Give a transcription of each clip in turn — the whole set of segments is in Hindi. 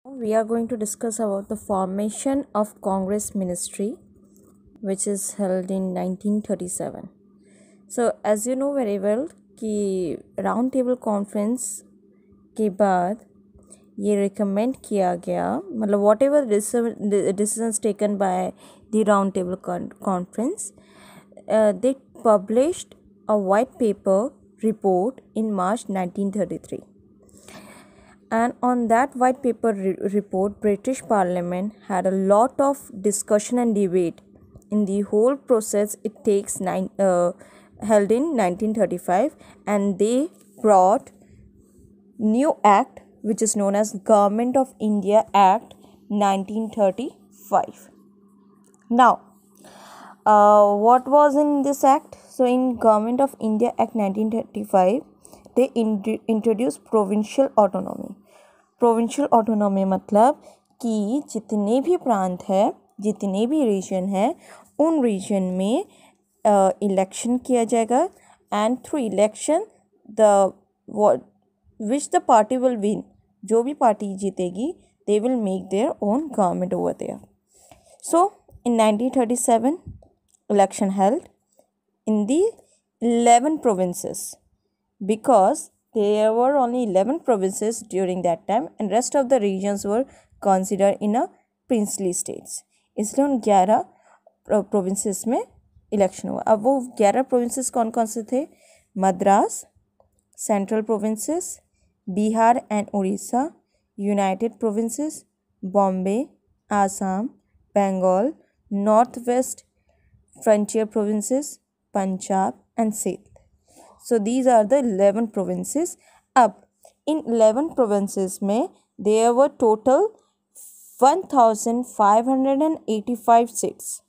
We are going to discuss about the formation of Congress Ministry, which is held in 1937. So as you know very well कि राउंड टेबल कॉन्फ्रेंस के बाद ये रिकमेंड किया गया, मतलब what ever decisions taken by the round table conference, they published a white paper report in March 1933. And on that white paper report, British Parliament had a lot of discussion and debate. In the whole process, it takes held in 1935, and they brought new act which is known as Government of India Act 1935. Now, what was in this act? So in Government of India Act 1935, they introduced provincial autonomy. Provincial autonomy मतलब कि जितने भी प्रांत है, जितने भी रीजन है, उन रीजन में इलेक्शन किया जाएगा, and through election which the party will win, जो भी पार्टी जीतेगी, they will make their own government over there. So in 1937 election held in the 11 provinces, because there were only 11 provinces during that time and rest of the regions were considered in a princely states. इसलिए उन 11 provinces में इलेक्शन हुआ. अब वो 11 provinces कौन कौन से थे? Madras, central provinces, Bihar and Orissa, united provinces, Bombay, Assam, Bengal, north west frontier provinces, Punjab and Sindh. So these are the 11 provinces. Ab in 11 provinces में there were total 1585 seats.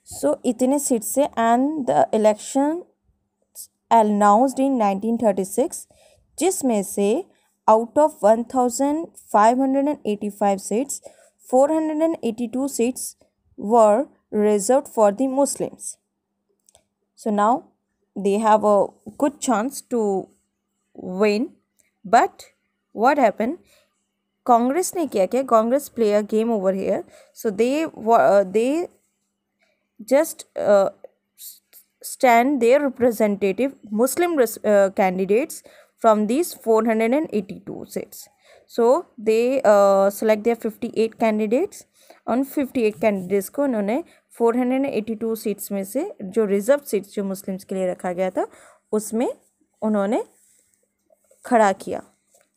So इतने seats से, and the election announced in 1936, जिसमें से out of 1585 seats, 482 seats were reserved for the Muslims. So now they have a good chance to win. But what happened? Congress ने क्या किया? Congress play a game over here. So they just stand their representative Muslim candidates from these 482 seats. So they select their 58 candidates. उन 58 कैंडिडेट्स को उन्होंने 482 सीट्स में से जो रिजर्व सीट्स जो मुस्लिम्स के लिए रखा गया था उसमें उन्होंने खड़ा किया.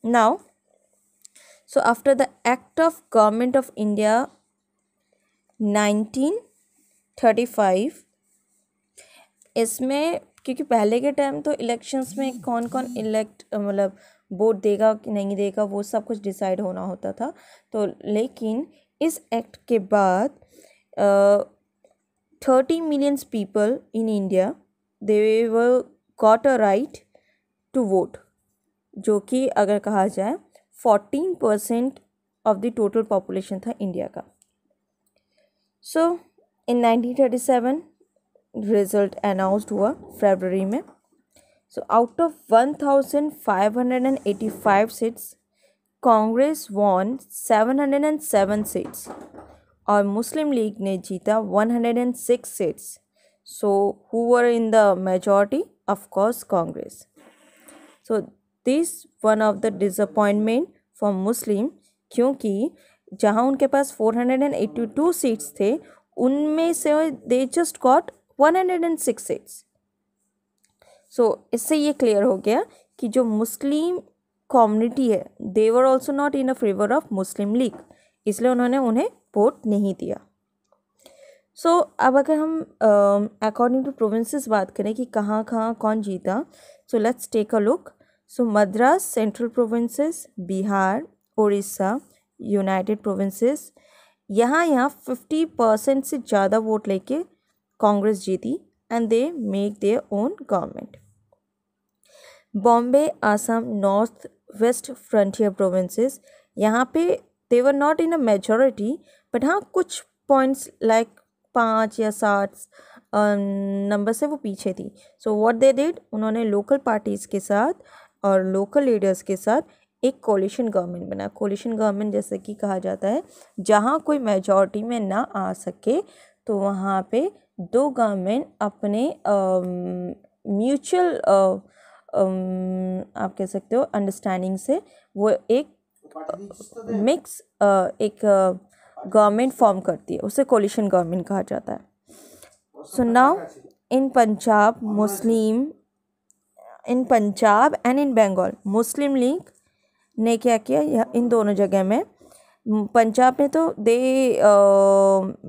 Now so after the act of government of India 1935, इसमें क्योंकि पहले के टाइम तो इलेक्शंस में कौन कौन इलेक्ट मतलब वोट देगा कि नहीं देगा वो सब कुछ डिसाइड होना होता था. तो लेकिन इस एक्ट के बाद 30 million people in India, they were got a right to vote, जो कि अगर कहा जाए 14% of the total population था इंडिया का. So in 1937 रिजल्ट अनाउंस्ड हुआ फरवरी में. So out of 1585 seats, Congress won 707 seats और मुस्लिम लीग ने जीता 106 seats. So who were in the majority? Of course Congress. So this one of the disappointment for Muslim, क्योंकि जहाँ उनके पास 482 seats थे उनमें से they just got 106 seats. So इससे ये क्लियर हो गया कि जो मुस्लिम कम्युनिटी है they were also not in a favor of Muslim League, इसलिए उन्होंने उन्हें वोट नहीं दिया. सो अब अगर हम अकॉर्डिंग टू प्रोविंसेस बात करें कि कहाँ कहाँ कौन जीता, so let's take a look. So Madras, central provinces, Bihar, Orissa, united provinces, यहाँ 50% से ज़्यादा वोट लेके कांग्रेस जीती and they make their own government. Bombay, Assam, north west frontier provinces, यहाँ पे they were not in a majority, but हाँ कुछ पॉइंट्स लाइक 5 या 7 नंबर से वो पीछे थी. सो व्हाट दे डिड, उन्होंने लोकल पार्टीज़ के साथ और लोकल लीडर्स के साथ एक कोलिशन गवर्नमेंट बना। कोलिशन गवर्नमेंट जैसे कि कहा जाता है जहाँ कोई मेजॉरिटी में ना आ सके तो वहाँ पे दो गवर्नमेंट अपने म्यूचुअल आप कह सकते हो अंडरस्टैंडिंग से वो एक मिक्स एक गवर्नमेंट फॉर्म करती है, उसे कोलिशन गवर्नमेंट कहा जाता है। So now in Punjab and in Bengal Muslim League ने क्या किया इन दोनों जगह में। पंजाब में तो they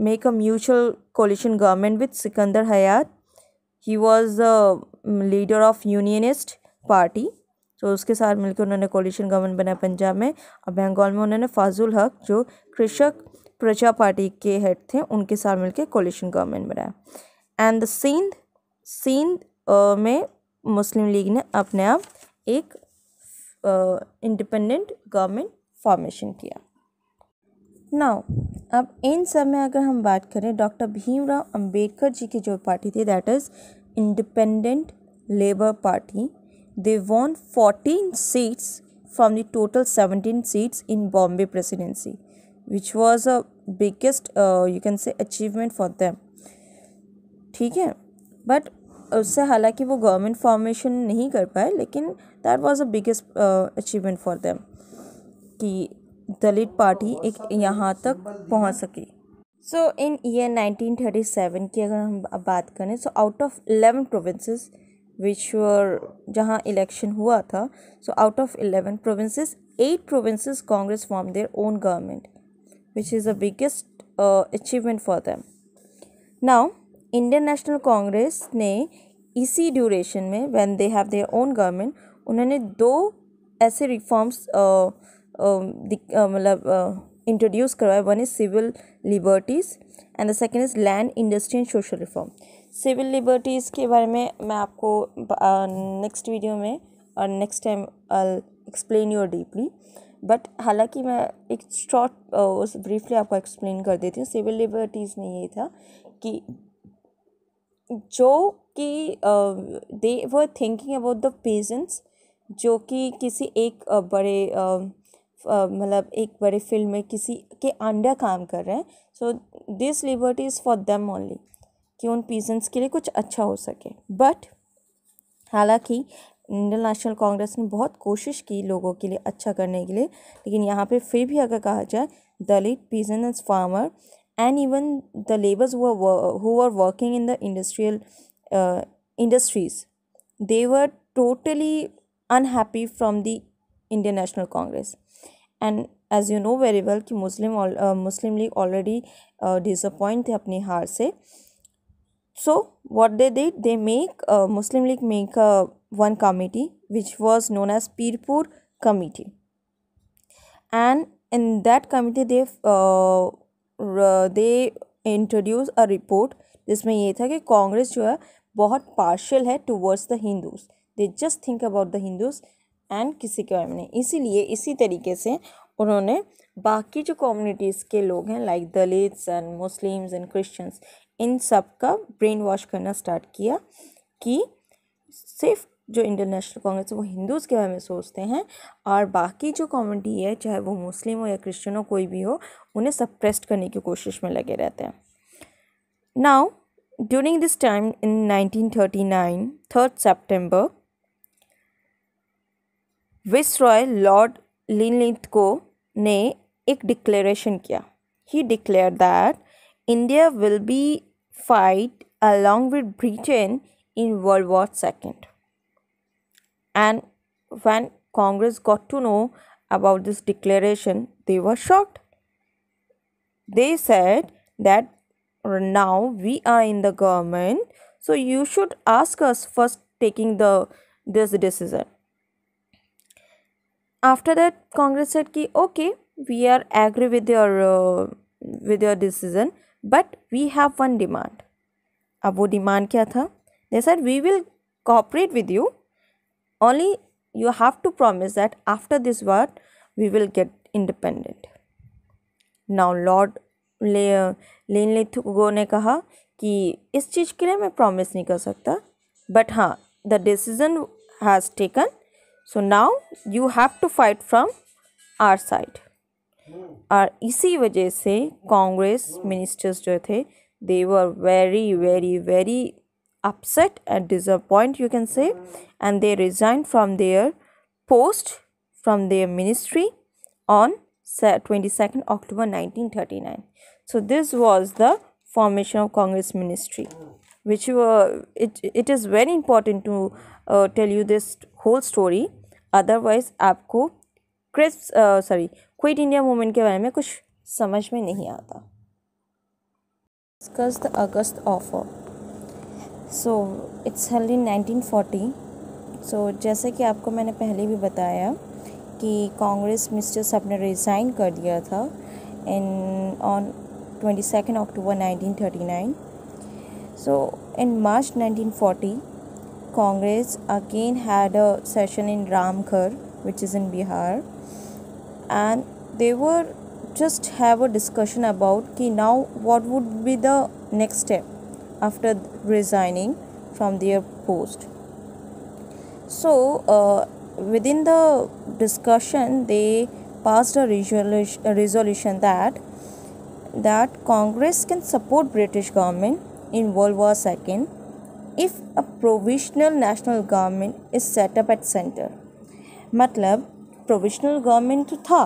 make a mutual coalition government with Sikandar Hayat. He was the leader of unionist party, तो उसके साथ मिलकर उन्होंने कोलिशन गवर्नमेंट बनाया पंजाब में। और बंगाल में उन्होंने फाजुल हक जो कृषक प्रजा पार्टी के हेड थे उनके साथ मिलकर कोलिशन गवर्नमेंट बनाया। एंड द सिंध में मुस्लिम लीग ने अपने आप एक इंडिपेंडेंट गवर्नमेंट फॉर्मेशन किया। नाउ अब इन सब में अगर हम बात करें डॉक्टर भीमराव अंबेडकर जी की जो पार्टी थी that is independent labour party, they won 14 seats from the total 17 seats in Bombay presidency, which was a biggest you can say achievement for them। ठीक है, बट उससे हालांकि वो गवर्नमेंट फॉर्मेशन नहीं कर पाए, लेकिन that was a biggest achievement for them कि दलित पार्टी एक यहाँ तक पहुँच सकी। सो इन ईयर 1937 की अगर हम अब बात करें, so out of 11 provinces which were जहाँ इलेक्शन हुआ था, so out of 11 provinces 8 provinces Congress form their own government which is the biggest achievement for them. Now Indian National Congress ने इसी ड्यूरेशन में when they have their own government उन्होंने 2 ऐसे रिफॉर्म्स मतलब इंट्रोड्यूस करवाया। One is civil liberties and the second is land industry and social reform. Civil liberties के बारे में मैं आपको नेक्स्ट वीडियो में और next time I explain your deeply, but हालांकि मैं एक शॉर्ट उस ब्रीफली आपको एक्सप्लेन कर देती हूँ। सिविल लिबर्टीज़ में ये था कि जो कि they were thinking about the peasants जो कि किसी एक बड़े मतलब एक बड़े फील्ड में किसी के अंडर काम कर रहे हैं। So this liberty is for them only कि उन पीजेंट्स के लिए कुछ अच्छा हो सके। बट हालांकि इंडियन नेशनल कांग्रेस ने बहुत कोशिश की लोगों के लिए अच्छा करने के लिए, लेकिन यहाँ पे फिर भी अगर कहा जाए Dalit peasants farmer and even the laborers who were working in the industries, they were totally unhappy from the Indian National Congress। And as you know very well कि Muslim League already disappoint थे अपनी हार से। So what they did, they make Muslim League make one committee which was known as Pirpur Committee, and in that committee they introduce a report जिसमें ये था कि कांग्रेस जो है बहुत पार्शियल है towards the Hindus, they just think about the Hindus and किसी के बारे में। इसीलिए इसी तरीके से उन्होंने बाकी जो कम्युनिटीज़ के लोग हैं like Dalits and Muslims and Christians, इन सब का ब्रेन वॉश करना स्टार्ट किया कि सिर्फ जो इंडियन नेशनल कांग्रेस है वो हिंदूज़ के बारे में सोचते हैं और बाकी जो कम्युनिटी है चाहे वो मुस्लिम हो या क्रिश्चियन हो कोई भी हो उन्हें सप्रेस्ट करने की कोशिश में लगे रहते हैं। Now during this time in 1939 3 सितंबर विसरॉय लॉर्ड लिनलिथगो ने एक डिक्लेरेशन किया। He declared that India will be fight along with Britain in World War II, and when Congress got to know about this declaration they were shocked. They said that now we are in the government, so you should ask us first taking this decision. After that Congress said कि okay we are agree with your decision, but we have one demand। अब वो डिमांड क्या था? They said we will cooperate with you, only you have to promise that after this war we will get independent। Now Lord Linlithgow ने कहा कि इस चीज़ के लिए मैं प्रॉमिस नहीं कर सकता, बट हाँ the decision has taken, So now you have to fight from our side. और इसी वजह से कांग्रेस मिनिस्टर्स जो थे they were very upset and disappointed, you can say, and they resigned from their post, from their ministry on 22nd October 1939. So this was the formation of Congress ministry, which it is very important to tell you this whole story. Otherwise आपको क्विट इंडिया मूवमेंट के बारे में कुछ समझ में नहीं आता. Discuss the August offer. So it's held in 1940. So जैसे कि आपको मैंने पहले भी बताया कि कांग्रेस मिनिस्टर्स अपने रिज़ाइन कर दिया था on 22nd October 1939. So in March 1940, Congress again had a session in Ramgarh, which is in Bihar, and they were just have a discussion about कि now what would be the next step after resigning from their post. So within the discussion they passed a resolution that Congress can support British government in World War II if a provisional national government is set up at center. मतलब प्रोविजनल गवर्नमेंट तो था,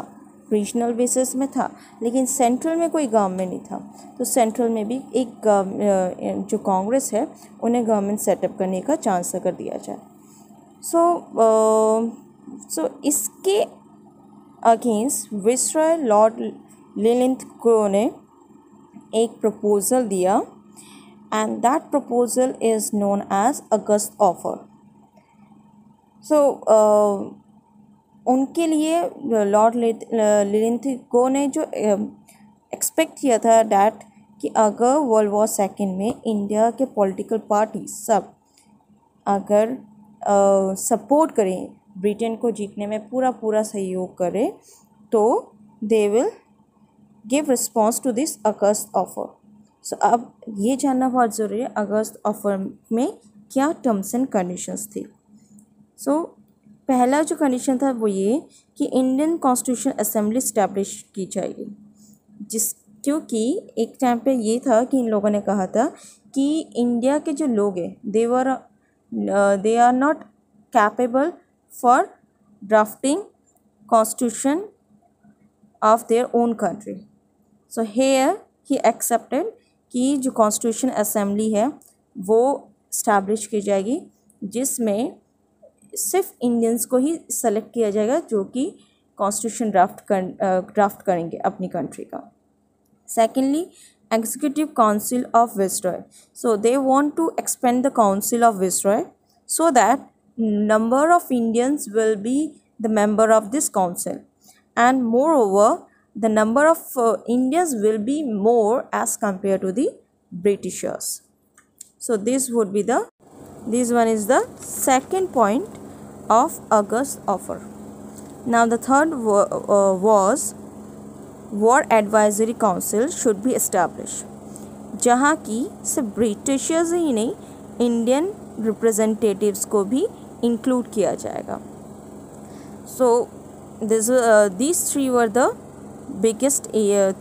रीजनल बेसिस में था, लेकिन सेंट्रल में कोई गवर्नमेंट नहीं था. तो सेंट्रल में भी एक जो कांग्रेस है उन्हें गवर्नमेंट सेटअप करने का चांस अगर दिया जाए. सो इसके अगेंस्ट विसरॉय लॉर्ड लिलिंथगो ने एक प्रपोज़ल दिया, and that proposal is known as August offer. So उनके लिए लॉर्ड लिलिंथगो ने जो एक्सपेक्ट किया था डैट कि अगर वर्ल्ड वॉर सेकेंड में इंडिया के पॉलिटिकल पार्टी सब अगर सपोर्ट करें, ब्रिटेन को जीतने में पूरा सहयोग करें, तो they will give response to this August offer. So अब ये जानना बहुत ज़रूरी है अगस्त ऑफर में क्या टर्म्स एंड कंडीशंस थी. सो पहला जो कंडीशन था वो ये कि इंडियन कॉन्स्टिट्यूशन असेंबली इस्टेब्लिश की जाएगी, क्योंकि एक टाइम पे ये था कि इन लोगों ने कहा था कि इंडिया के जो लोग हैं they are not capable for drafting constitution of their own country. So here he accepted कि जो कॉन्स्टिट्यूशन असेंबली है वो इस्टेब्लिश की जाएगी, जिसमें सिर्फ इंडियंस को ही सेलेक्ट किया जाएगा जो कि कॉन्स्टिट्यूशन ड्राफ्ट करेंगे अपनी कंट्री का. Secondly, executive council of viceroy. So they want to expand the council of viceroy so that number of Indians will be the member of this council, and moreover the number of Indians will be more as compared to the Britishers. So this one is the second point of August offer. Now the third was war advisory council should be established, जहाँ की सिर्फ ब्रिटिशर्स ही नहीं इंडियन रिप्रेजेंटेटिव्स को भी इंक्लूड किया जाएगा. सो these three were the biggest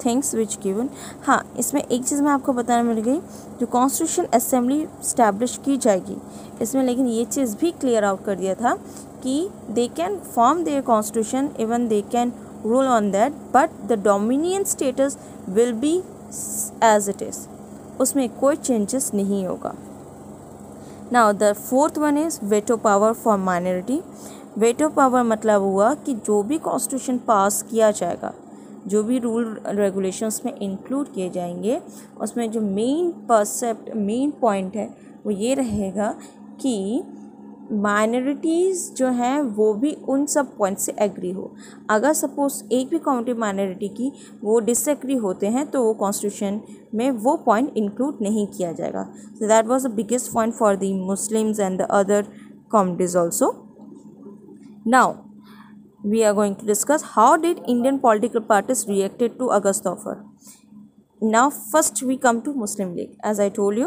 things which given. हाँ, इसमें एक चीज़ मैं आपको बताने मिल गई, जो कॉन्स्टिट्यूशन असेंबली इस्टेब्लिश की जाएगी इसमें लेकिन ये चीज़ भी क्लियर आउट कर दिया था कि they can form their constitution, even they can rule on that, but the dominion status will be as it is, उसमें कोई चेंजेस नहीं होगा. Now the fourth one is veto power for minority. Veto power मतलब हुआ कि जो भी कॉन्स्टिट्यूशन पास किया जाएगा, जो भी रूल रेगुलेशंस में इंक्लूड किए जाएंगे, उसमें जो मेन पॉइंट है वो ये रहेगा कि माइनॉरिटीज़ जो हैं वो भी उन सब पॉइंट से एग्री हो. अगर सपोज एक भी कम्युनिटी माइनॉरिटी की वो डिसएग्री होते हैं तो वो कॉन्स्टिट्यूशन में वो पॉइंट इंक्लूड नहीं किया जाएगा. So that was the biggest point for the Muslims and the other communities also. Now we are going to discuss how did Indian political parties reacted to August offer. Now first we come to Muslim League. As I told you,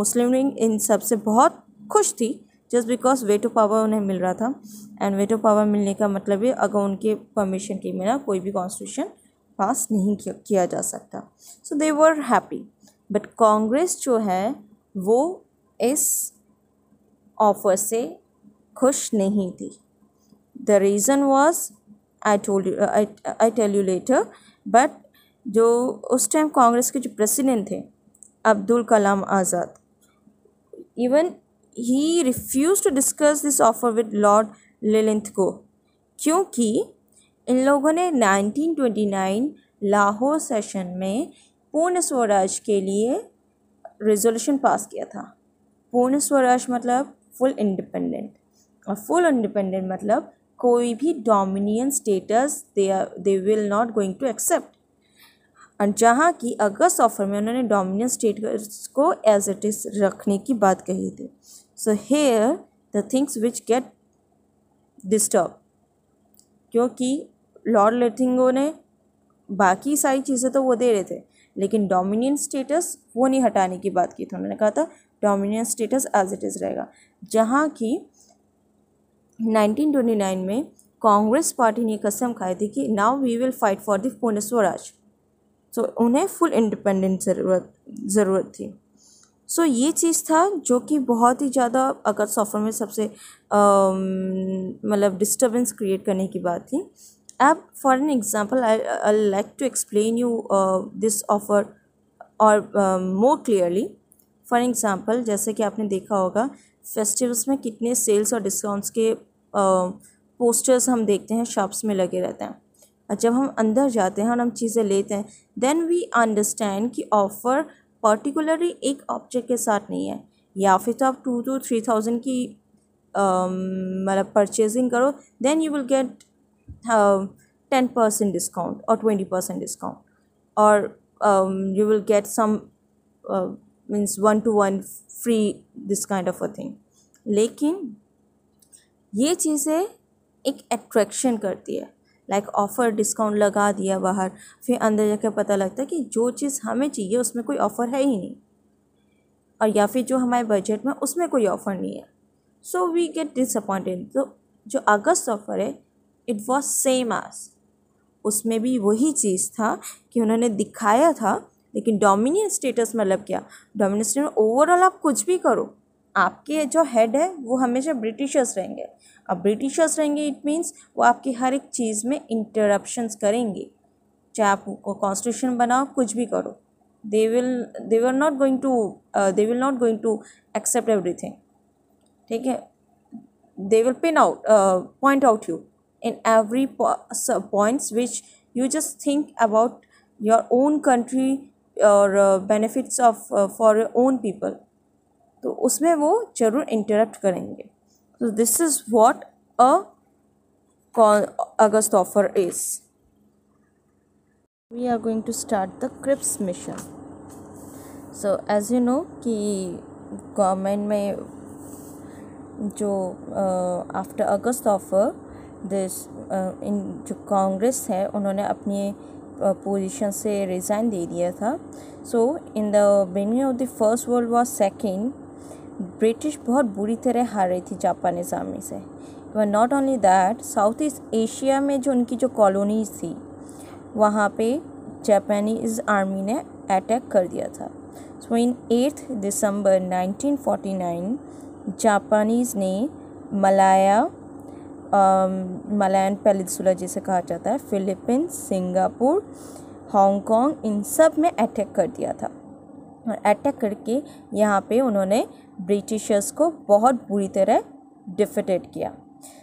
Muslim League इन सब से बहुत खुश थी जस्ट बिकॉज वेटो पावर उन्हें मिल रहा था, एंड वेटो पावर मिलने का मतलब है अगर उनके परमिशन के बिना कोई भी कॉन्स्टिट्यूशन पास नहीं किया जा सकता. So they were happy. But Congress जो है वो इस ऑफर से खुश नहीं थी. The reason was I tell you later. But जो उस टाइम कांग्रेस के जो प्रेसिडेंट थे Abdul Kalam Azad, even he refuse to discuss this offer with lord Linlithgow, क्योंकि इन लोगों ने 1929 लाहौर सेशन में पूर्ण स्वराज के लिए रेजोल्यूशन पास किया था. पूर्ण स्वराज मतलब फुल इंडिपेंडेंट, और फुल इंडिपेंडेंट मतलब कोई भी dominion status they will not going to accept. और जहाँ की अगस्त ऑफर में उन्होंने डोमिनियन स्टेटस को एज इट इज़ रखने की बात कही थी. So here the things which get disturb, क्योंकि लॉर्ड लिथिंगो ने बाकी सारी चीज़ें तो वो दे रहे थे, लेकिन डोमिनियन स्टेटस वो नहीं हटाने की बात की थी. उन्होंने कहा था dominion status as it is रहेगा. जहाँ की 1929 में कांग्रेस पार्टी ने कसम खाई थी कि now we will fight for the Purna Swaraj. सो उन्हें फुल इंडिपेंडेंट ज़रूरत थी. सो ये चीज़ था जो कि बहुत ही ज़्यादा अगस्त ऑफर में सबसे मतलब डिस्टर्बेंस क्रिएट करने की बात थी. अब for an example I like to explain you this offer और मोर क्लियरली. फॉर एग्जांपल जैसे कि आपने देखा होगा फेस्टिवल्स में कितने सेल्स और डिस्काउंट्स के पोस्टर्स हम देखते हैं शॉप्स में लगे रहते हैं. और जब हम अंदर जाते हैं और हम चीज़ें लेते हैं देन वी अंडरस्टैंड कि ऑफ़र पर्टिकुलरली एक ऑब्जेक्ट के साथ नहीं है, या फिर तो आप 2 to 3,000 की मतलब परचेजिंग करो then you will get 10% discount और 20% डिस्काउंट, और you will get some means 1-to-1 free this kind of a thing. लेकिन ये चीज़ें एक अट्रैक्शन करती है. लाइक ऑफ़र डिस्काउंट लगा दिया बाहर, फिर अंदर जाकर पता लगता है कि जो चीज़ हमें चाहिए उसमें कोई ऑफ़र है ही नहीं, और या फिर जो हमारे बजट में उसमें कोई ऑफ़र नहीं है. So we get disappointed. तो जो अगस्त ऑफ़र है इट वॉज सेम एज, उसमें भी वही चीज़ था कि उन्होंने दिखाया था, लेकिन डोमिनियन स्टेटस मतलब क्या, डोमिनियन स्टेटस ओवरऑल आप कुछ भी करो आपके जो हेड है वो हमेशा ब्रिटिशर्स रहेंगे. अब ब्रिटिशर्स रहेंगे इट मीन्स वो आपकी हर एक चीज़ में इंटरप्शंस करेंगे, चाहे आप कॉन्स्टिट्यूशन बनाओ कुछ भी करो. They will not going to accept everything. ठीक है, they will point out you in every points which you just think about your own country or benefits of for your own people. तो उसमें वो ज़रूर इंटरप्ट करेंगे. So this is what a August offer is. We are going to start the Cripps mission. So as you know कि गवर्नमेंट में जो after August offer this in जो कांग्रेस है उन्होंने अपनी पोजीशन से रिज़ाइन दे दिया था. So in the beginning of the first world war second British बहुत बुरी तरह हार रही थी जापानीज़ आर्मी से. But not only that, south east Asia में जो उनकी जो कॉलोनीज़ थी वहाँ पे जापानीज़ आर्मी ने अटैक कर दिया था. सो इन 8 दिसंबर 1949 जापानीज़ ने मलायन पेनिनसुला जिसे कहा जाता है, फिलीपींस, सिंगापुर, हांगकांग, इन सब में अटैक कर दिया था. और अटैक करके यहाँ पे उन्होंने ब्रिटिशर्स को बहुत बुरी तरह डिफीटेड किया.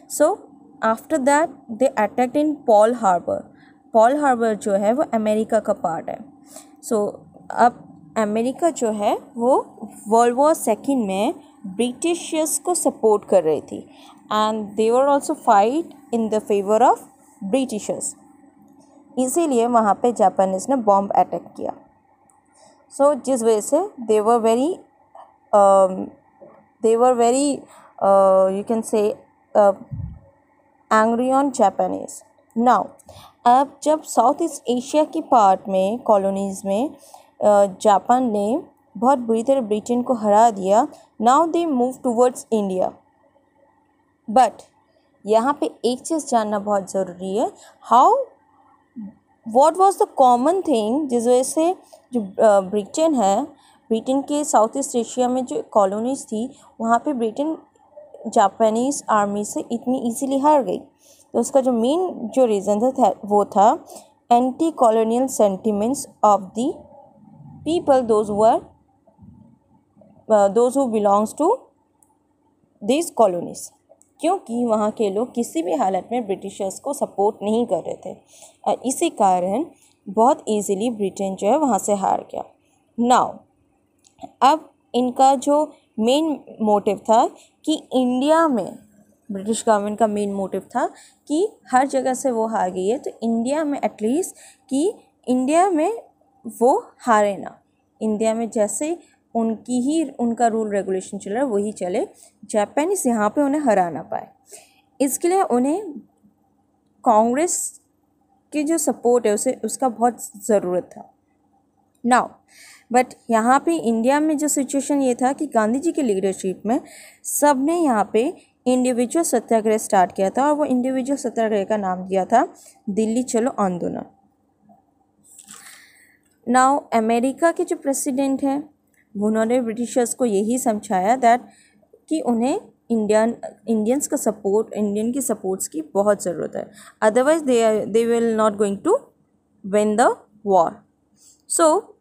So after that they attacked in Pearl Harbor. Pearl Harbor जो है वो अमेरिका का पार्ट है. सो अब अमेरिका जो है वो वर्ल्ड वॉर सेकेंड में ब्रिटिशर्स को सपोर्ट कर रही थी, and they were also fight in the favour of Britishers. इसीलिए वहाँ पे जापानीज़ ने बॉम्ब अटैक किया. सो जिस वजह से they were very you can say angry on Japanese. Now अब जब साउथ ईस्ट एशिया की पार्ट में कॉलोनीज़ में जापान ने बहुत बुरी तरह ब्रिटेन को हरा दिया, now they move towards India. But यहाँ पे एक चीज़ जानना बहुत ज़रूरी है, how what was the common thing जिस वजह से जो ब्रिटेन है, ब्रिटेन के साउथ ईस्ट एशिया में जो कॉलोनीज थी वहाँ पे ब्रिटेन जापानीज़ आर्मी से इतनी इजीली हार गई। तो उसका जो मेन जो रीज़न था वो था anti colonial sentiments of the people those who belongs to this colonies, क्योंकि वहाँ के लोग किसी भी हालत में ब्रिटिशर्स को सपोर्ट नहीं कर रहे थे और इसी कारण बहुत इजीली ब्रिटेन जो है वहाँ से हार गया। नाउ अब इनका जो मेन मोटिव था कि इंडिया में, ब्रिटिश गवर्नमेंट का मेन मोटिव था कि हर जगह से वो हार गई है तो इंडिया में एटलीस्ट कि इंडिया में वो हारे ना, इंडिया में जैसे उनका रूल रेगुलेशन चल रहा है वही चले, जापानीज यहाँ पे उन्हें हरा ना पाए। इसके लिए उन्हें कांग्रेस की जो सपोर्ट है उसका बहुत ज़रूरत था। नाउ बट यहाँ पे इंडिया में जो सिचुएशन ये था कि गांधी जी की लीडरशिप में सब ने यहाँ पे इंडिविजुअल सत्याग्रह स्टार्ट किया था और वो इंडिविजुअल सत्याग्रह का नाम दिया था दिल्ली चलो आंदोलन। नाउ अमेरिका के जो प्रेसिडेंट हैं उन्होंने ब्रिटिशर्स को यही समझाया दैट कि उन्हें इंडियंस का सपोर्ट, इंडियन की सपोर्ट्स की बहुत ज़रूरत है, otherwise they will not going to win the war. So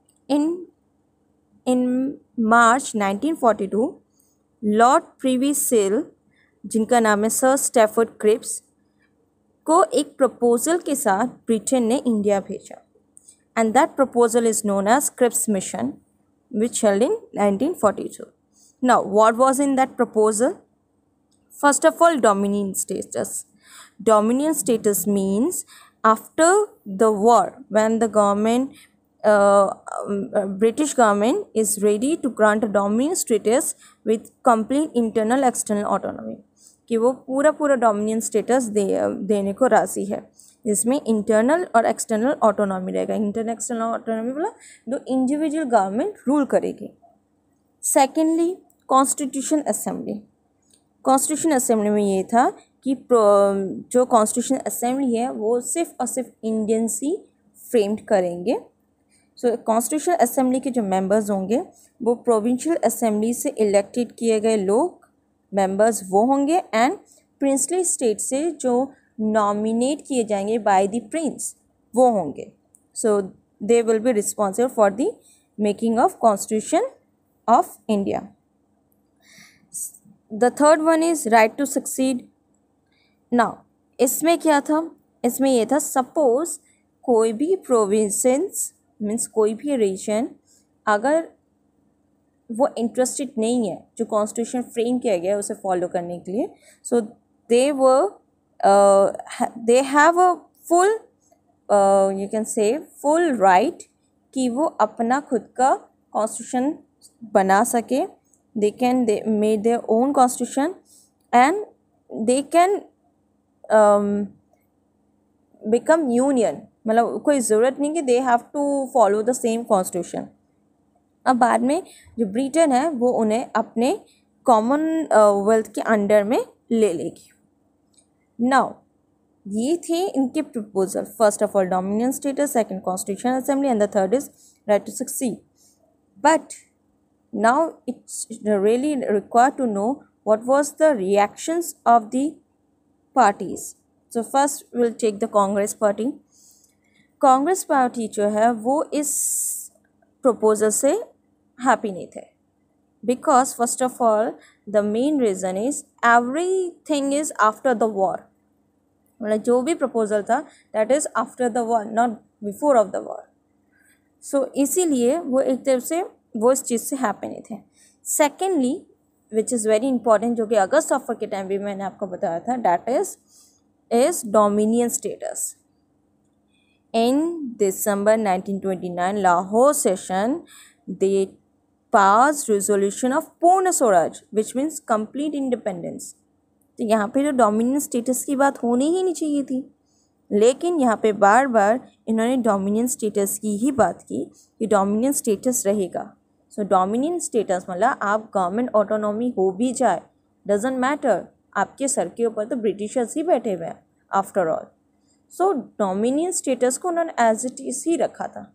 in March 1942 lord privy seal, जिनका नाम है सर स्टैफर्ड क्रिप्स, को एक प्रपोजल के साथ ब्रिटेन ने इंडिया भेजा and that proposal is known as Cripps mission which held in 1942. Now, what was in that proposal? First of all, dominion status. Dominion status means after the war, when the government, British government is ready to grant a dominion status with complete internal external autonomy, कि वो पूरा डोमिनियन स्टेटस देने को राज़ी है, जिसमें इंटरनल और एक्सटर्नल ऑटोनॉमी रहेगा। इंटरनल एक्सटर्नल ऑटोनॉमी बोला दो इंडिविजुअल गवर्नमेंट रूल करेगी। Secondly constitution assembly. Constitution assembly में ये था कि जो कॉन्स्टिट्यूशन असेंबली है वो सिर्फ और सिर्फ इंडियंस ही फ्रेम्ड करेंगे। सो कॉन्स्टिट्यूशन असेंबली के जो मेंबर्स होंगे वो प्रोविंशियल असेंबली से इलेक्टेड किए गए लोग मेंबर्स वो होंगे एंड प्रिंसली स्टेट से जो नॉमिनेट किए जाएंगे बाय द प्रिंस वो होंगे। So they will be responsible for the making of constitution of India. The third one is right to succeed. Now इसमें क्या था, इसमें ये था सपोज कोई भी प्रोविंसेस मीन्स कोई भी रीजन अगर वो इंटरेस्टेड नहीं है जो कॉन्स्टिट्यूशन फ्रेम किया गया है उसे फॉलो करने के लिए, so they have a full you can say full right कि वो अपना खुद का कॉन्स्टिट्यूशन बना सके। They can make their own constitution and they can become union, मतलब कोई ज़रूरत नहीं कि they have to follow the same constitution. अब बाद में जो ब्रिटेन है वो उन्हें अपने कॉमनवेल्थ के अंडर में ले लेगी। नाउ ये थे इनके proposal, first of all dominion status, second constitution assembly and the third is right to succeed. But now it's really required to know what was the reactions of the parties. So first will take the Congress party. Congress party जो है वो इस प्रपोजल से हैप्पी नहीं थे, because first of all the main reason is everything is after the war, मतलब जो भी प्रपोजल था that is after the war not before of the war. So इसीलिए वो एक तरफ से वो इस चीज़ से हैप्पी नहीं थे। Secondly which is very important, जो कि अगस्त ऑफर के टाइम भी मैंने आपको बताया था, that is dominion status. In December 1929 Lahore session they passed resolution of पूर्ण Swaraj which means complete independence। तो यहाँ पे जो डोमिनियन स्टेटस की बात होनी ही नहीं चाहिए थी, लेकिन यहाँ पे बार बार इन्होंने डोमिनियन स्टेटस की ही बात की कि डोमिनियन स्टेटस रहेगा। सो डोमिनियन स्टेटस मतलब आप गवर्नमेंट ऑटोनॉमी हो भी जाए डजेंट मैटर, आपके सर के ऊपर तो ब्रिटिशर्स ही बैठे हुए हैं आफ्टर ऑल। सो डोमिनियन स्टेटस को उन्होंने एज इट इज ही रखा था।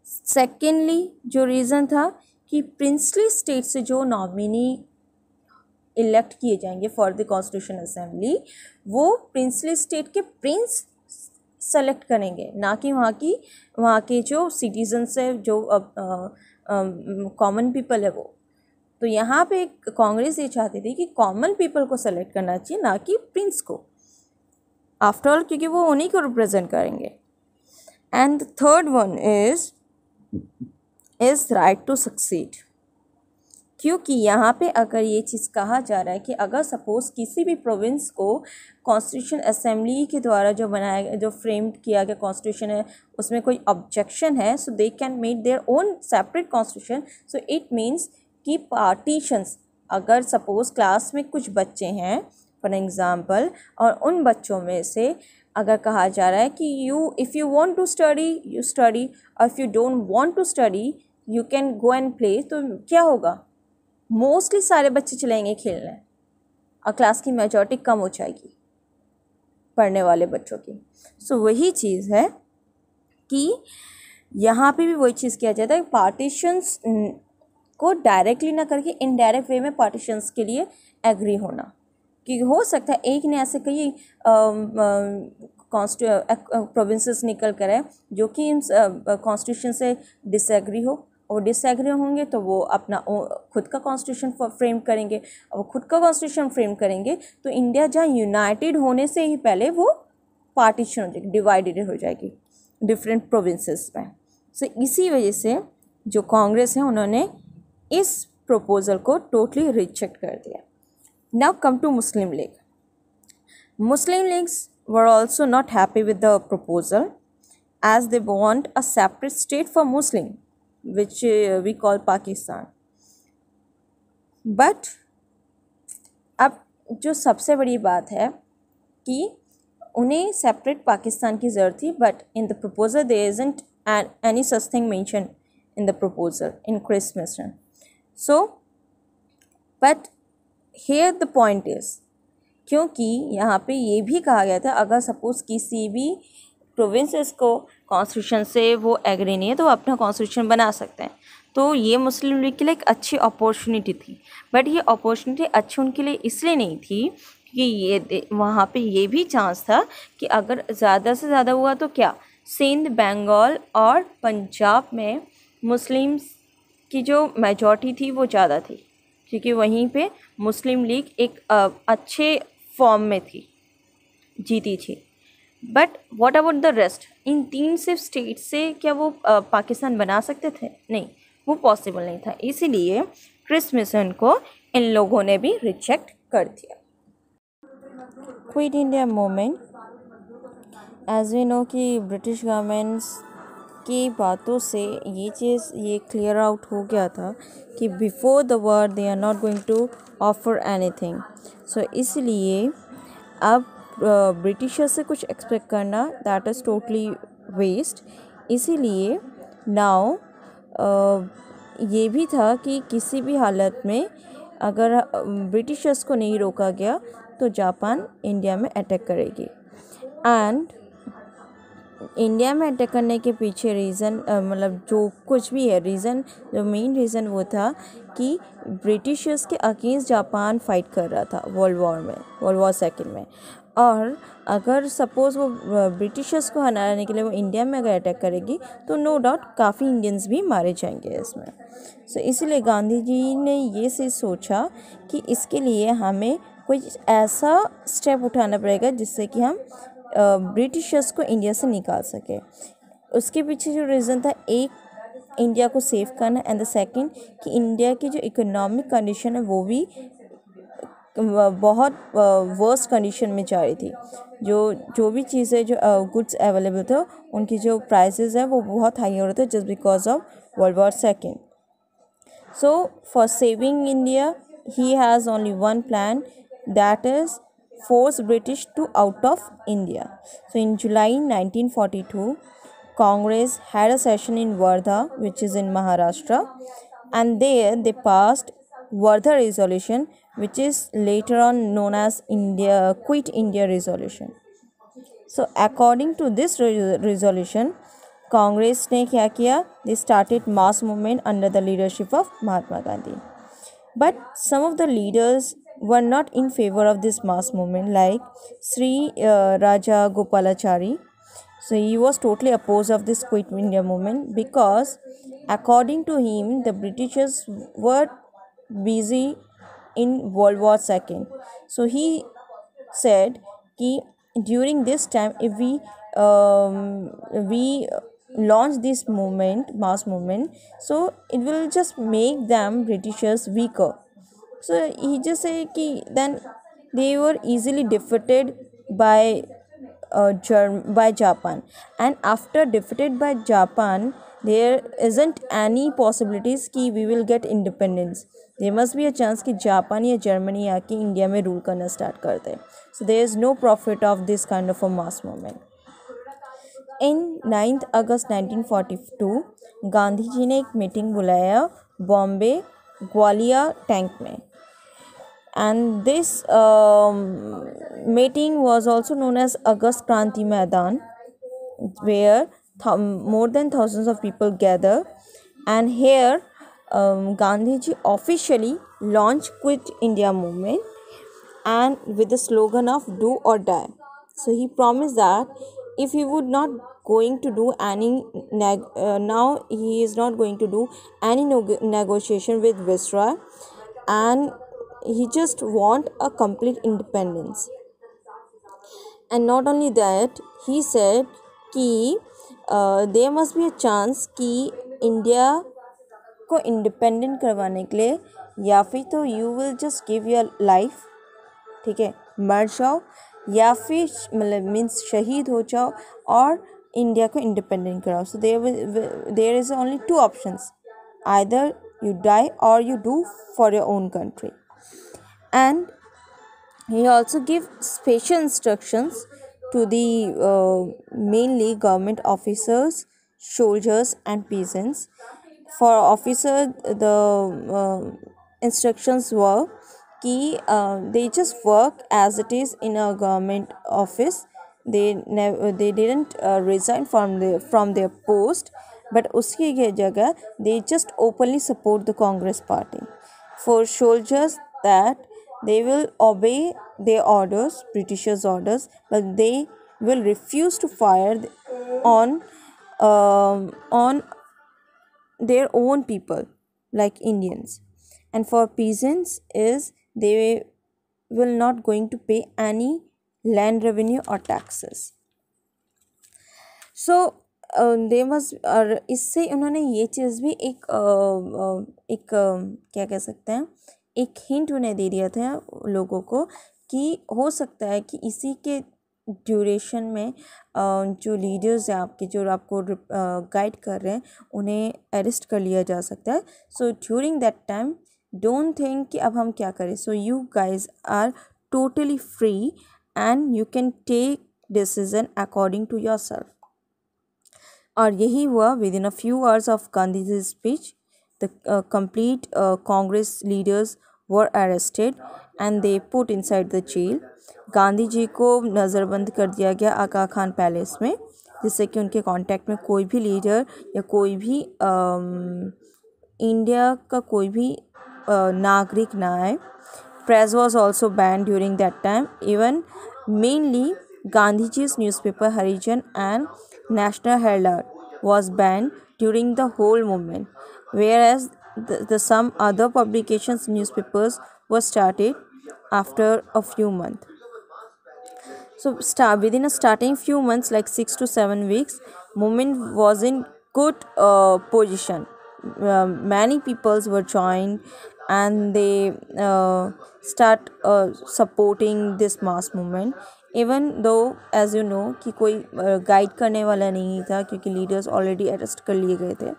सेकेंडली जो रीज़न था कि प्रिंसली स्टेट से जो नॉमिनी इलेक्ट किए जाएंगे फॉर द कॉन्स्टिट्यूशन असेंबली, वो प्रिंसली स्टेट के प्रिंस सेलेक्ट करेंगे, ना कि वहाँ के जो सिटीजन्स है, जो कॉमन पीपल है वो। तो यहाँ पे कांग्रेस ये चाहती थी कि कॉमन पीपल को सेलेक्ट करना चाहिए, ना कि प्रिंस को, आफ्टर ऑल क्योंकि वो उन्हीं को रिप्रेजेंट करेंगे। And third one is right to succeed, क्योंकि यहाँ पे अगर ये चीज़ कहा जा रहा है कि अगर सपोज़ किसी भी प्रोविंस को कॉन्स्टिट्यूशन असेंबली के द्वारा जो बनाया गया, जो फ्रेम्ड किया गया कॉन्स्टिट्यूशन है, उसमें कोई ऑब्जेक्शन है, so they can make their own separate constitution. So it means कि पार्टीशंस, अगर सपोज़ क्लास में कुछ बच्चे हैं फॉर एग्ज़ाम्पल, और उन बच्चों में से अगर कहा जा रहा है कि if you want to study you study, और if you don't want to study you can go and play, तो क्या होगा, मोस्टली सारे बच्चे चलेंगे खेलने और क्लास की मेजॉरिटी कम हो जाएगी पढ़ने वाले बच्चों की। सो वही चीज़ है कि यहाँ पे भी वही चीज़ किया जाता है, पार्टीशंस को डायरेक्टली ना करके इनडायरेक्ट वे में पार्टीशंस के लिए एग्री होना, कि हो सकता है एक ने ऐसे कई प्रोविंसेस निकल कर है जो कि इन कॉन्स्टिट्यूशन से डिसएग्री हो, और डिसएग्री होंगे तो वो अपना खुद का कॉन्स्टिट्यूशन फ्रेम करेंगे, और वो खुद का कॉन्स्टिट्यूशन फ्रेम करेंगे तो इंडिया जहाँ यूनाइटेड होने से ही पहले वो पार्टीशन हो जाएगी, डिवाइडेड हो जाएगी डिफरेंट प्रोविंसेस में। सो इसी वजह से जो कांग्रेस है उन्होंने इस प्रपोजल को टोटली रिजेक्ट कर दिया। Now come to Muslim League. Muslim Leagues were also not happy with the proposal as they want a separate state for Muslim which we call Pakistan. But अब जो सबसे बड़ी बात है कि उन्हें सेपरेट पाकिस्तान की ज़रूरत थी, but in the proposal there isn't any such thing mention in the proposal in Cripps mission. So but here the point is, क्योंकि यहाँ पे ये भी कहा गया था अगर सपोज़ किसी भी प्रोविंसेस को कॉन्स्टिट्यूशन से वो एग्री नहीं है तो वो अपना कॉन्स्टिट्यूशन बना सकते हैं, तो ये मुस्लिम लीग के लिए एक अच्छी अपॉर्चुनिटी थी। बट ये अपॉर्चुनिटी अच्छी उनके लिए इसलिए नहीं थी कि ये वहाँ पे ये भी चांस था कि अगर ज़्यादा से ज़्यादा हुआ तो क्या, सिंध, बंगाल और पंजाब में मुस्लिम्स की जो मेजॉरिटी थी वो ज़्यादा थी, क्योंकि वहीं पे मुस्लिम लीग एक अच्छे फॉर्म में थी, जीती थी। But what about the rest, in 3 सिर्फ स्टेट से क्या वो पाकिस्तान बना सकते थे? नहीं, वो पॉसिबल नहीं था, इसीलिए क्रिस मिशन को इन लोगों ने भी रिजेक्ट कर दिया। Quit India movement, as we know कि ब्रिटिश गवर्नमेंट्स की बातों से ये क्लियर आउट हो गया था कि before the war they are not going to offer anything. So इसलिए अब ब्रिटिशर्स से कुछ एक्सपेक्ट करना दैट इज़ टोटली वेस्ट। इसीलिए नाउ ये भी था कि किसी भी हालत में अगर ब्रिटिशर्स को नहीं रोका गया तो जापान इंडिया में अटैक करेगी। एंड इंडिया में अटैक करने के पीछे रीज़न मतलब जो कुछ भी है रीज़न, जो मेन रीज़न वो था कि ब्रिटिशर्स के अगेंस्ट जापान फाइट कर रहा था वर्ल्ड वॉर सेकेंड में, और अगर सपोज़ वो ब्रिटिशर्स को हराने के लिए वो इंडिया में अगर अटैक करेगी तो नो डाउट काफ़ी इंडियंस भी मारे जाएंगे इसमें। सो इसीलिए गांधी जी ने ये चीज़ सोचा कि इसके लिए हमें कोई ऐसा स्टेप उठाना पड़ेगा जिससे कि हम ब्रिटिशर्स को इंडिया से निकाल सके। उसके पीछे जो रीज़न था, एक इंडिया को सेव करना, एंड द सेकंड कि इंडिया की जो इकोनॉमिक कंडीशन है वो भी बहुत वर्स्ट कंडीशन में जा रही थी। जो भी चीज़ें जो गुड्स अवेलेबल थे उनकी जो प्राइसेस है वो बहुत हाई हो रहे थे just because of world war second. So for saving India he has only one plan, that is force British to out of India. So in July 1942, Congress had a session in Wardha, which is in Maharashtra, and there they passed Wardha resolution, which is later on known as India Quit India Resolution. So according to this resolution, Congress ने क्या किया? They started mass movement under the leadership of Mahatma Gandhi. But some of the leaders were not in favor of this mass movement, like Sri Raja Gopalachari. So he was totally opposed of this Quit India movement because, according to him, the Britishers were busy in World War II. So he said कि during this time, if we launch this movement, mass movement, so it will just make them Britishers weaker. So he just said कि then they were easily defeated by by Japan, and after defeated by Japan, there isn't any possibilities कि we will get independence. There must be a chance कि जापान या जर्मनी आके इंडिया में रूल करना स्टार्ट कर दे. So there is no profit of this kind of a mass movement. In 9th अगस्त 1942 गांधी जी ने एक मीटिंग बुलाया बॉम्बे ग्वालियर टैंक में, and this meeting was also known as Agast Kranti Maidan, where more than thousands of people gather, and here Gandhi ji officially launched Quit India movement, and with the slogan of do or die. So he promised that if he would not going to do any now he is not going to do any negotiation with Viceroy, and he just want a complete independence. And not only that, he said कि there must be a chance कि इंडिया को इंडिपेंडेंट करवाने के लिए या फिर तो you will just give your life, ठीक है, मर जाओ, या फिर मतलब मीन्स शहीद हो जाओ और इंडिया को इंडिपेंडेंट कराओ. So there is only two options, either you die or you do for your own country. And he also gave special instructions to the mainly government officers, soldiers and peasants. For officers, the instructions were कि they just work as it is in a government office. They didn't resign from their post, but उसकी जगह they just openly support the Congress party. For soldiers, that they will obey their orders, Britishers' orders, but they will refuse to fire on their own people like Indians. And for peasants is they will not going to pay any land revenue or taxes. So they must इससे उन्होंने ये चीज़ भी एक क्या कह सकते हैं, एक हिंट उन्हें दे दिया था लोगों को कि हो सकता है कि इसी के ड्यूरेशन में जो लीडर्स हैं आपके, जो आपको गाइड कर रहे हैं, उन्हें अरेस्ट कर लिया जा सकता है. So during that time don't think कि अब हम क्या करें. So you guys are totally free and you can take decision according to your self. और यही हुआ. Within a few hours of Gandhi ji speech the complete Congress leaders were arrested and they put inside the jail. Gandhi ji को नज़रबंद कर दिया गया आगा खान पैलेस में, जिससे कि उनके कांटेक्ट में कोई भी लीडर या कोई भी इंडिया का कोई भी नागरिक ना आए. Press was also ban during that time. Even mainly Gandhi ji's newspaper Harijan and National Herald was banned during the whole movement, whereas the some other publications newspapers were started after a few months. So within a starting few months, like 6 to 7 weeks, movement was in good position. Many peoples were joined and they start supporting this mass movement. Even though as you know कि कोई गाइड करने वाला नहीं था, क्योंकि लीडर्स ऑलरेडी अरेस्ट कर लिए गए थे,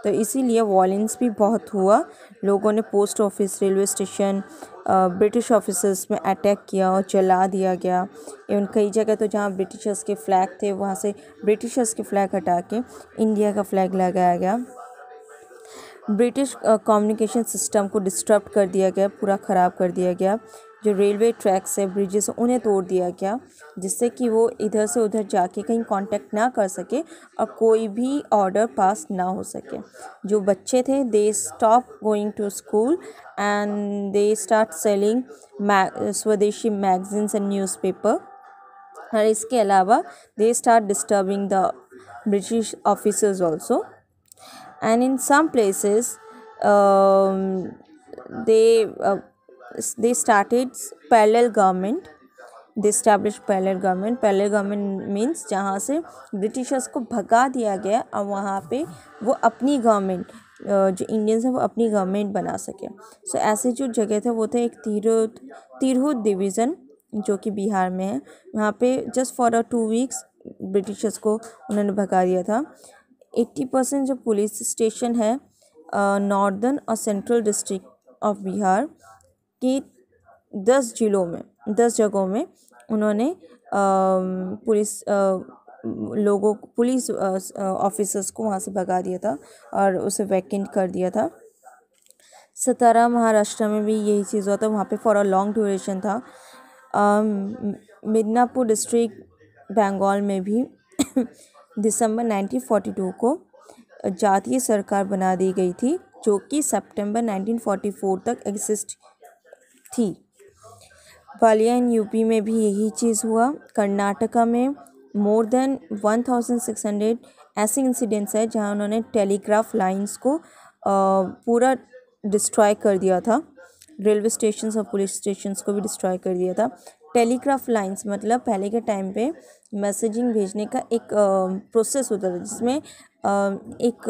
तो इसीलिए वॉयलेंस भी बहुत हुआ. लोगों ने post office, railway station, British officers में अटैक किया और जला दिया गया. इवन कई जगह तो जहाँ ब्रिटिशर्स के फ्लैग थे वहाँ से ब्रिटिशर्स के फ्लैग हटा के इंडिया का फ्लैग लगाया गया. ब्रिटिश कम्युनिकेशन सिस्टम को डिस्टर्ब कर दिया गया, पूरा ख़राब कर दिया गया। जो रेलवे ट्रैक्स है, ब्रिजेस, उन्हें तोड़ दिया गया, जिससे कि वो इधर से उधर जाके कहीं कांटेक्ट ना कर सके और कोई भी ऑर्डर पास ना हो सके। जो बच्चे थे they stop going to school and they start selling swadeshi magazines and newspaper. और इसके अलावा they start disturbing the British officers also. And in some places they they started parallel government. They established parallel government. Parallel government means जहाँ से ब्रिटिशर्स को भगा दिया गया और वहाँ पे वो अपनी गवर्नमेंट, जो इंडियंस हैं वो अपनी गवर्नमेंट बना सके। सो ऐसे जो जगह थे वो थे एक तिरहुत डिवीज़न जो कि बिहार में है। वहाँ पे जस्ट फॉर 2 वीक्स ब्रिटिशर्स को उन्होंने भगा दिया था। 80% जो पुलिस स्टेशन है नॉर्दर्न और सेंट्रल डिस्ट्रिक्ट ऑफ बिहार की 10 जिलों में, 10 जगहों में उन्होंने पुलिस ऑफिसर्स को वहाँ से भगा दिया था और उसे वैकेंट कर दिया था। सतारा महाराष्ट्र में भी यही चीज़ हुआ था, वहाँ पे फॉर अ लॉन्ग ड्यूरेशन था। मिदनापुर डिस्ट्रिक्ट बंगाल में भी दिसंबर 1942 को जातीय सरकार बना दी गई थी, जो कि सितंबर 1944 तक एग्जिस्ट थी। बालियान यूपी में भी यही चीज़ हुआ। कर्नाटका में मोर देन 1600 ऐसे इंसिडेंट्स है जहां उन्होंने टेलीग्राफ लाइंस को पूरा डिस्ट्रॉय कर दिया था। रेलवे स्टेशंस और पुलिस स्टेशंस को भी डिस्ट्रॉय कर दिया था। टेलीग्राफ लाइंस मतलब पहले के टाइम पे मैसेजिंग भेजने का एक प्रोसेस होता था जिसमें एक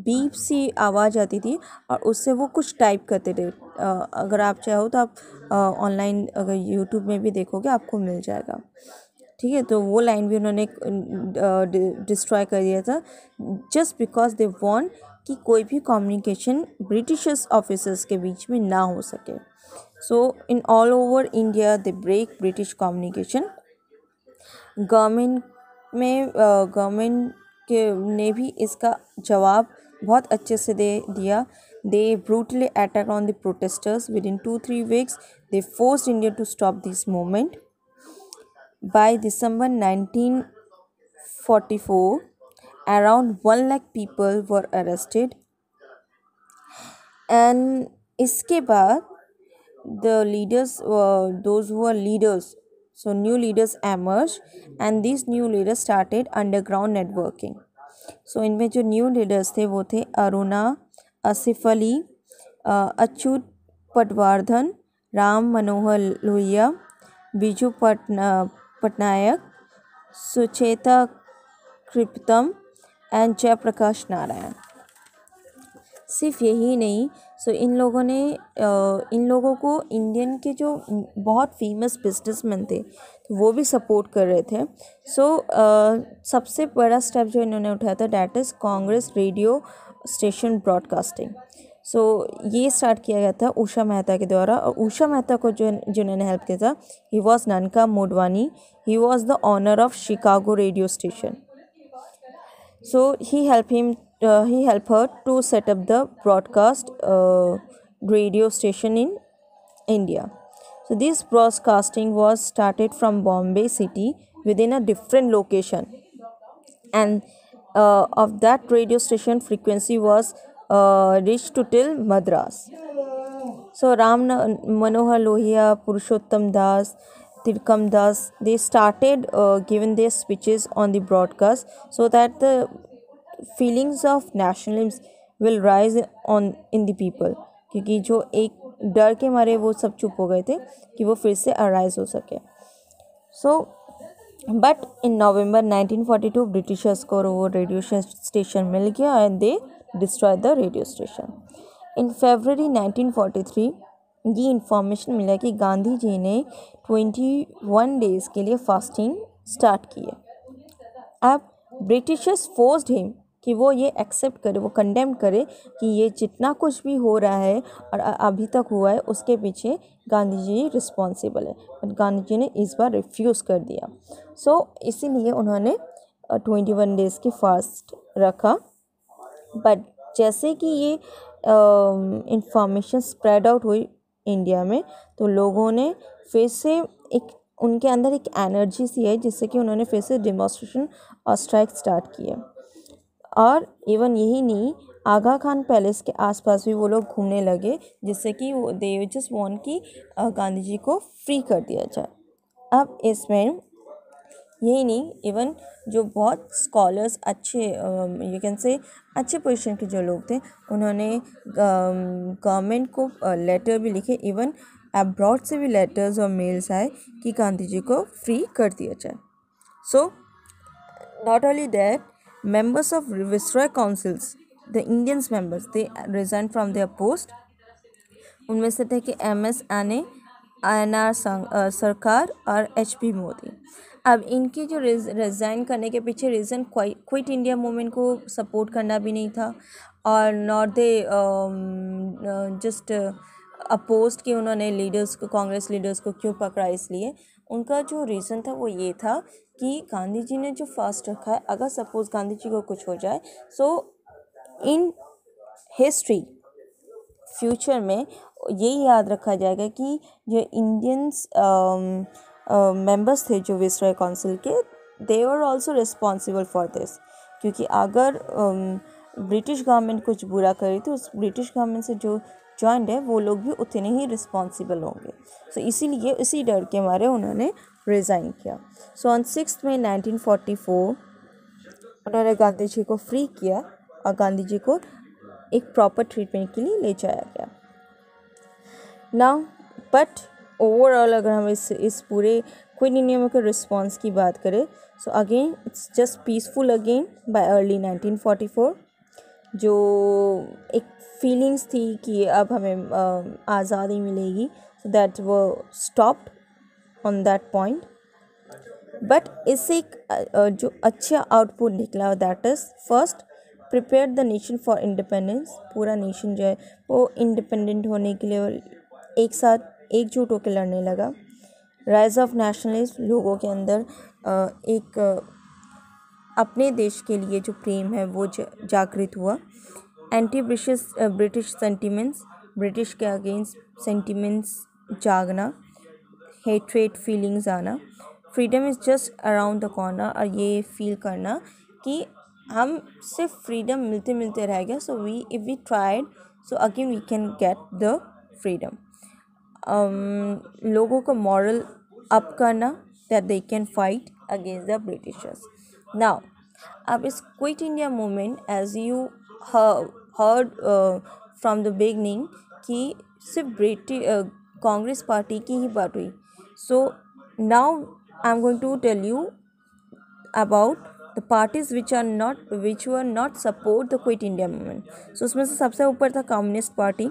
बीप सी आवाज़ आती थी और उससे वो कुछ टाइप करते थे। अगर आप चाहो तो आप ऑनलाइन अगर यूट्यूब में भी देखोगे आपको मिल जाएगा, ठीक है। तो वो लाइन भी उन्होंने डिस्ट्रॉय कर दिया था जस्ट बिकॉज दे वांट कि कोई भी कम्युनिकेशन ब्रिटिशर्स ऑफिसर्स के बीच में ना हो सके। So in all over India they break British communication. Government के ने भी इसका जवाब बहुत अच्छे से दिया। They brutally attack on the protesters within 2-3 weeks. They forced India to stop this movement. By December 1944, around 1 lakh people were arrested. And इसके बाद the leaders, those who are leaders, so new leaders emerged and these new leaders started underground networking. So इनमें जो new leaders थे वो थे अरुणा, आसिफ अली, अच्युत पटवर्धन, राम मनोहर लोहिया, बिजू पटनायक, सुचेता कृपतम एंड जयप्रकाश नारायण। सिर्फ यही नहीं, सो इन लोगों को इंडियन के जो बहुत फेमस बिजनेसमैन थे तो वो भी सपोर्ट कर रहे थे। सो सबसे बड़ा स्टेप जो इन्होंने उठाया था that is Congress radio station broadcasting. So ये स्टार्ट किया गया था उषा मेहता के द्वारा। और उषा मेहता को जिन्होंने हेल्प किया था ही वॉज ननका मोडवानी। He was the honour of Chicago radio station. So he helped her to set up the broadcast radio station in India. So this broadcasting was started from Bombay city within a different location, and of that radio station frequency was reached to till Madras. So Ram Manohar Lohia, Purushottam Das, Tirkam Das, they started giving their speeches on the broadcast so that the feelings of nationalism will rise in the people, क्योंकि जो एक डर के मारे वो सब चुप हो गए थे कि वो फिर से अराइज हो सके। So but in November 1942 Britishers को वो रेडियो स्टेशन मिल गया and they destroy the radio station. In फरवरी 1943 ये इंफॉर्मेशन मिला कि गांधी जी ने 21 डेज़ के लिए फास्टिंग स्टार्ट की है। अब ब्रिटिशर्स फोर्स्ड हिम कि वो ये एक्सेप्ट करे, वो कंडेम करे कि ये जितना कुछ भी हो रहा है और अभी तक हुआ है उसके पीछे गांधी जी रिस्पॉन्सिबल है। बट गांधी जी ने इस बार रिफ्यूज़ कर दिया। सो इसीलिए उन्होंने 21 डेज़ की फास्ट रखा। बट जैसे कि ये इंफॉर्मेशन स्प्रेड आउट हुई इंडिया में, तो लोगों ने फिर से एक, उनके अंदर एक एनर्जी सी है जिससे कि उन्होंने फिर से डेमोस्ट्रेशन और स्ट्राइक स्टार्ट किए। और इवन यही नहीं, आगा खान पैलेस के आसपास भी वो लोग घूमने लगे, जिससे कि वो दे जस्ट वांट कि गांधी जी को फ्री कर दिया जाए। अब इसमें यही नहीं, इवन जो बहुत स्कॉलर्स अच्छे, यू कैन से अच्छे पोजीशन के जो लोग थे, उन्होंने गवर्नमेंट को लेटर भी लिखे, इवन अब्रॉड से भी लेटर्स और मेल्स आए कि गांधी जी को फ्री कर दिया जाए। सो not only that, members of Viceroy councils, the Indians members, they resigned from their post. उनमें से थे कि MS आने, INR सरकार और HP मोदी। अब इनकी जो रिज़ाइन करने के पीछे रीज़न क्विट इंडिया मूवमेंट को सपोर्ट करना भी नहीं था, और नॉट दे जस्ट अपोज कि उन्होंने लीडर्स को, कांग्रेस लीडर्स को क्यों पकड़ा, इसलिए उनका जो रीज़न था वो ये था कि गांधी जी ने जो फास्ट रखा है, अगर सपोज गांधी जी को कुछ हो जाए, सो इन हिस्ट्री फ्यूचर में यही याद रखा जाएगा कि जो इंडियंस मेंबर्स थे जो विसरॉय काउंसिल के, they were also responsible for this, क्योंकि अगर ब्रिटिश गवर्नमेंट कुछ बुरा करे तो उस ब्रिटिश गवर्नमेंट से जो जॉइंट है वो लोग भी उतने ही रिस्पॉन्सिबल होंगे। सो इसीलिए इसी डर के मारे उन्होंने रिज़ाइन किया। सो ऑन 6 मई 1944 उन्होंने गांधी जी को फ्री किया और गांधी जी को एक प्रॉपर ट्रीटमेंट के लिए ले जाया गया। नाउ बट ओवरऑल अगर हम इस पूरे क्विट इंडिया मूवमेंट के रिस्पॉन्स की बात करें, so again it's just peaceful again bye early 1944। जो एक फीलिंग्स थी कि अब हमें आज़ादी मिलेगी, सो दैट वो stopped on that point. But इससे एक जो अच्छा आउटपुट निकला, that is first, prepare the nation for independence. पूरा नेशन जो है वो इंडिपेंडेंट होने के लिए एक साथ एकजुट होकर लड़ने लगा। राइज ऑफ नेशनलिज्म, लोगों के अंदर एक अपने देश के लिए जो प्रेम है वो जागृत हुआ। एंटी ब्रिटिश सेंटिमेंट्स, ब्रिटिश के अगेंस्ट सेंटिमेंट्स जागना, हेट्रेट फीलिंग्स आना। Freedom is just around the corner, और ये फील करना कि हम सिर्फ फ्रीडम मिलते मिलते रह गया, so we if we tried so again we can get the freedom. लोगों को मॉरल अप करना, that they can fight against the Britishers. Now अब इस quit India movement, as you heard from the beginning कि सिर्फ कांग्रेस पार्टी की ही बात हुई। So now I am going to tell you about the parties which were not support the quit India movement. So उसमें से सबसे ऊपर था कम्युनिस्ट पार्टी।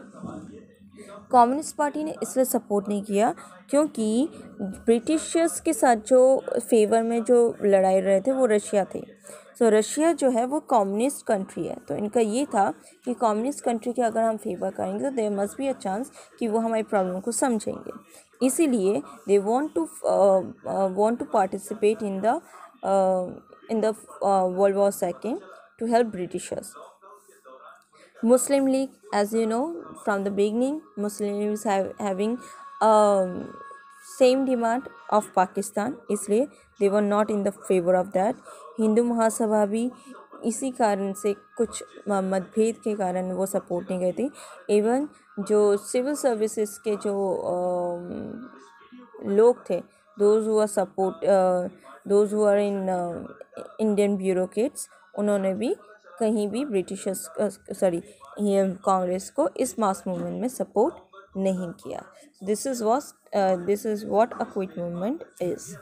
कम्युनिस्ट पार्टी ने इसलिए सपोर्ट नहीं किया क्योंकि ब्रिटिशर्स के साथ जो फेवर में जो लड़ाई रहे थे वो रशिया थे। सो रशिया जो है वो कम्युनिस्ट कंट्री है, तो इनका ये था कि कम्युनिस्ट कंट्री के अगर हम फेवर करेंगे तो there must be a chance कि वो हमारी प्रॉब्लम को समझेंगे। इसीलिए they want to participate in the World War II to help Britishers. Muslim League, as you know from the beginning, Muslim League is having same demand of Pakistan, इसलिए they were not in the favor of that. Hindu Mahasabha भी इसी कारण से कुछ मतभेद के कारण वो सपोर्ट नहीं करती। इवन जो सिविल सर्विसेज के जो लोग थे, those who are in Indian bureaucrats, उन्होंने भी कहीं भी ब्रिटिशर्स कांग्रेस को इस मास मूवमेंट में सपोर्ट नहीं किया। This is what a quit movement is.